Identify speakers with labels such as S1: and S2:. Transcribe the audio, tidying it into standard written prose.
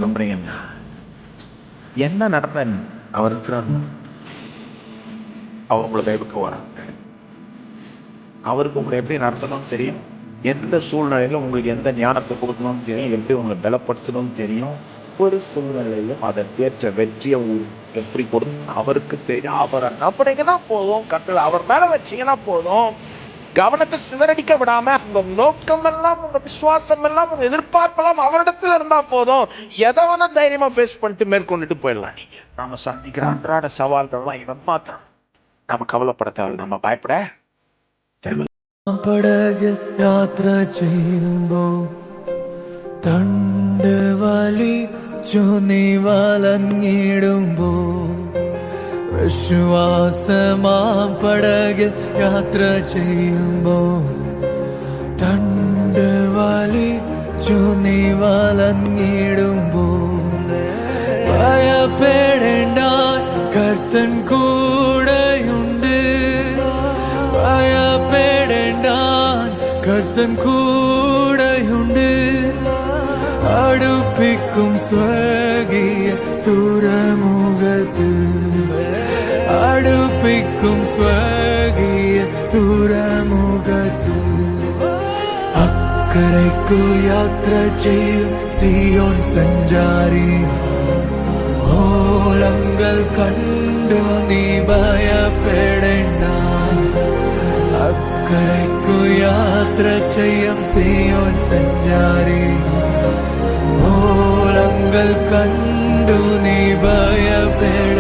S1: நம்புறீங்க என்ன நடந்த அவருக்கு அவங்கள கைவுக்கு வராங்க. அவருக்கு உங்களை எப்படி நடத்தணும்னு தெரியும், எந்த சூழ்நிலையில உங்களுக்கு எந்த ஞானத்தை கொடுக்கணும்னு தெரியும், எப்படி உங்களை பலப்படுத்தணும்னு தெரியும். ஒரு சூழ்நிலையிலும் அதற்கேற்ற வெற்றியை எப்படி கொடுக்கணும் அவருக்கு தெரியும். அவரை நம்பினீங்கன்னா போதும், கட்டளை அவர் மேல வச்சீங்கன்னா போதும். கவனத்தை சிதறடிக்க விடாம உங்க நோக்கம் எல்லாம், உங்க விசுவாசம் எல்லாம், உங்க எதிர்பார்ப்பெல்லாம் அவரிடத்துல இருந்தா போதும். எதை வேணா தைரியமா பேஸ் பண்ணிட்டு மேற்கொண்டுட்டு போயிடலாம். நீங்க நாம சந்திக்கிற அன்றாட சவால்கள்லாம் இவன் மாத்தான். நாம கவலைப்பட தேவை, நம்ம பயப்பட தேவை.
S2: പടകിൽ യാത്ര ചെയ്യുമ്പോൾ തണ്ട് വലിച്ചു നീ വലഞ്ഞിടുമ്പോൾ വിശ്വാസമാം പടകിൽ യാത്ര ചെയ്യുമ്പോൾ തണ്ട് വലിച്ചു നീ വലഞ്ഞിടുമ്പോൾ ഭയപ്പെടേണ്ട, കർത്തൻ കൂടെയുണ്ട്. കർത്തൻ കൂടെയുണ്ട്. അടുപ്പിക്കും സ്വർഗീയ തുറമുഖത്ത്, അടുപ്പിക്കും സ്വർഗീയ തുറമുഖത്ത്. അക്കരയ്ക്കു യാത്ര ചെയ്യും സിയോൻ സഞ്ചാരി, ഓളങ്ങൾ കണ്ടു നീ ഭയപ്പെടേണ്ട. അക്കരയ്ക്കു യാത്ര ചെയ്യും സിയോൻ സഞ്ചാരി, ഓളങ്ങൾ കണ്ടു നീ ഭയപ്പെടേണ്ട.